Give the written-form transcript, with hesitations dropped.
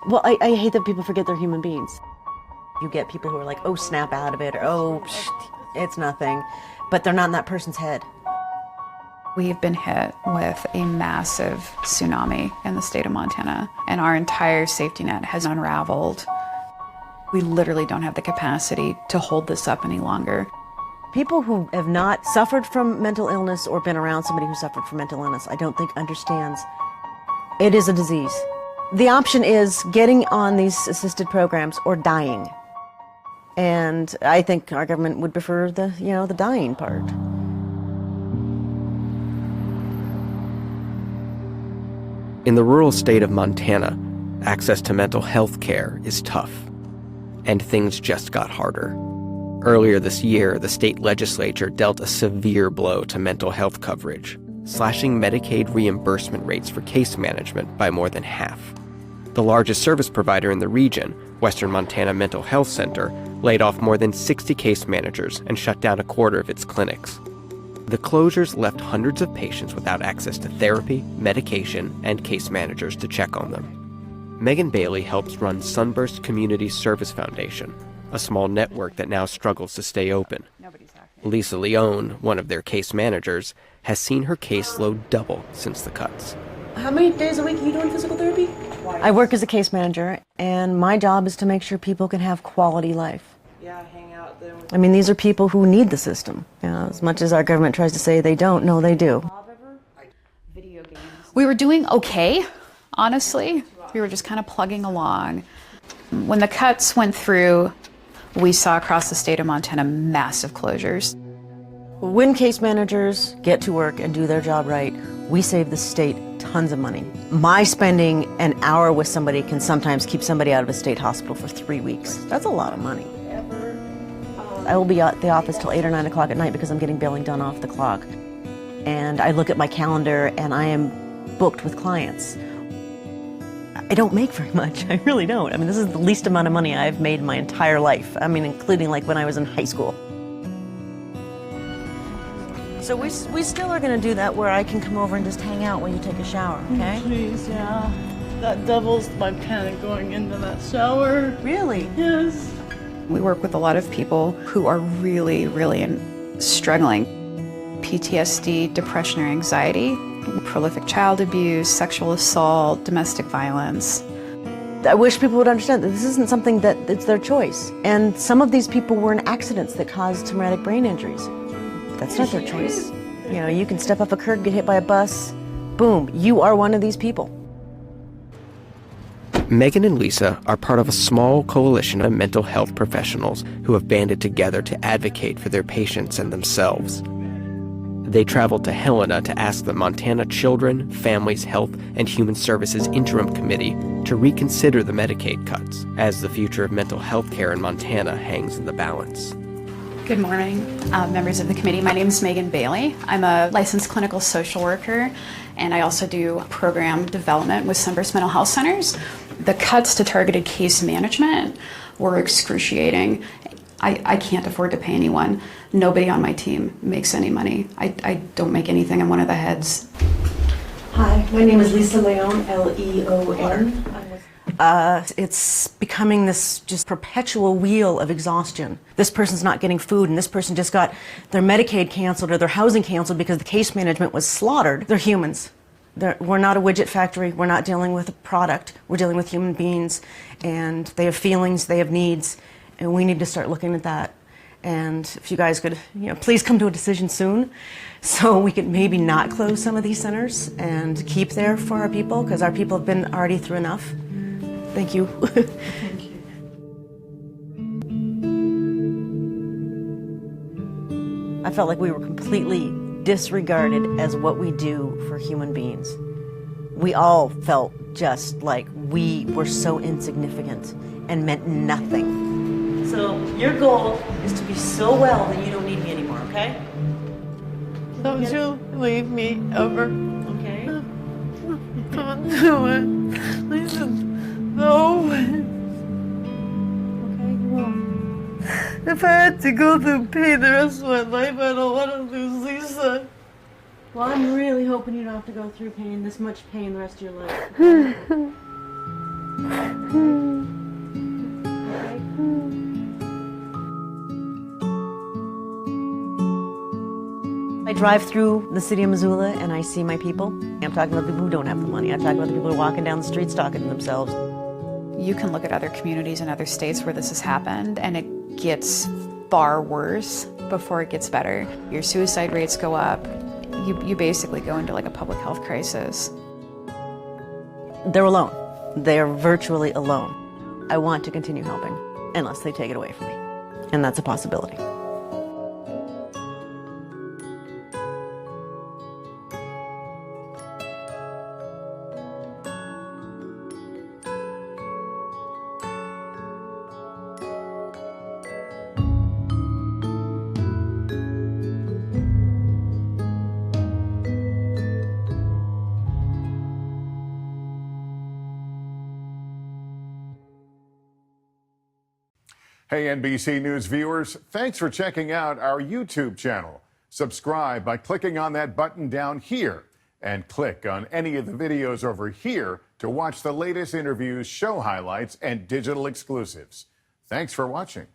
Well, I hate that people forget they're human beings. You get people who are like, oh, snap out of it, or oh, it's nothing, but they're not in that person's head. We've been hit with a massive tsunami in the state of Montana, and our entire safety net has unraveled. We literally don't have the capacity to hold this up any longer. People who have not suffered from mental illness or been around somebody who suffered from mental illness, I don't think understands. It is a disease. The option is getting on these assisted programs or dying. And I think our government would prefer the dying part. In the rural state of Montana, access to mental health care is tough, and things just got harder. Earlier this year, the state legislature dealt a severe blow to mental health coverage, slashing Medicaid reimbursement rates for case management by more than half. The largest service provider in the region, Western Montana Mental Health Center, laid off more than 60 case managers and shut down a quarter of its clinics. The closures left hundreds of patients without access to therapy, medication, and case managers to check on them. Megan Bailey helps run Sunburst Community Service Foundation, a small network that now struggles to stay open. Lisa Leone, one of their case managers, has seen her caseload double since the cuts. How many days a week are you doing physical therapy? I work as a case manager, and my job is to make sure people can have quality life. Yeah, hang out there. I mean, these are people who need the system. As much as our government tries to say they don't, no, they do. We were doing okay, honestly. We were just kind of plugging along. When the cuts went through, we saw across the state of Montana massive closures. When case managers get to work and do their job right, we save the state tons of money. My spending an hour with somebody can sometimes keep somebody out of a state hospital for 3 weeks. That's a lot of money. I will be at the office till 8 or 9 o'clock at night because I'm getting billing done off the clock. And I look at my calendar and I am booked with clients. I don't make very much, I really don't. I mean, this is the least amount of money I've made in my entire life. I mean, including like when I was in high school. So we still are gonna do that where I can come over and just hang out when you take a shower, okay? Please, yeah. That doubles my panic going into that shower. Really? Yes. We work with a lot of people who are really, struggling. PTSD, depression or anxiety, prolific child abuse, sexual assault, domestic violence. I wish people would understand that this isn't something that it's their choice. And some of these people were in accidents that caused traumatic brain injuries. That's not their choice. You know, you can step off a curb, get hit by a bus, boom, you are one of these people. Megan and Lisa are part of a small coalition of mental health professionals who have banded together to advocate for their patients and themselves. They traveled to Helena to ask the Montana Children, Families, Health, and Human Services Interim Committee to reconsider the Medicaid cuts, as the future of mental health care in Montana hangs in the balance. Good morning, members of the committee. My name is Megan Bailey. I'm a licensed clinical social worker, and I also do program development with Sunburst Mental Health Centers. The cuts to targeted case management were excruciating. I can't afford to pay anyone. Nobody on my team makes any money. I don't make anything. I'm one of the heads. Hi, my name is Lisa Leone, Leon. It's becoming this just perpetual wheel of exhaustion. This person's not getting food, and this person just got their Medicaid canceled or their housing canceled because the case management was slaughtered. They're humans. We're not a widget factory. We're not dealing with a product. We're dealing with human beings, and they have feelings, they have needs, and we need to start looking at that. And if you guys could, please come to a decision soon so we could maybe not close some of these centers and keep there for our people, because our people have been already through enough. Thank you. Thank you. I felt like we were completely disregarded as what we do for human beings. We all felt just like we were so insignificant and meant nothing. So your goal is to be so well that you don't need me anymore, okay? Don't you leave me ever. Okay. Don't do it. Lisa, no. Okay, you will. If I had to go through pain the rest of my life, I don't want to lose Lisa. Well, I'm really hoping you don't have to go through this much pain the rest of your life. Okay? drive through the city of Missoula and I see my people, I'm talking about the people who don't have the money. I'm talking about the people who are walking down the streets talking to themselves. You can look at other communities in other states where this has happened, and it gets far worse before it gets better. Your suicide rates go up. You basically go into like a public health crisis. They're alone. They're virtually alone. I want to continue helping unless they take it away from me. And that's a possibility. Hey, NBC News viewers, thanks for checking out our YouTube channel. Subscribe by clicking on that button down here and click on any of the videos over here to watch the latest interviews, show highlights, and digital exclusives. Thanks for watching.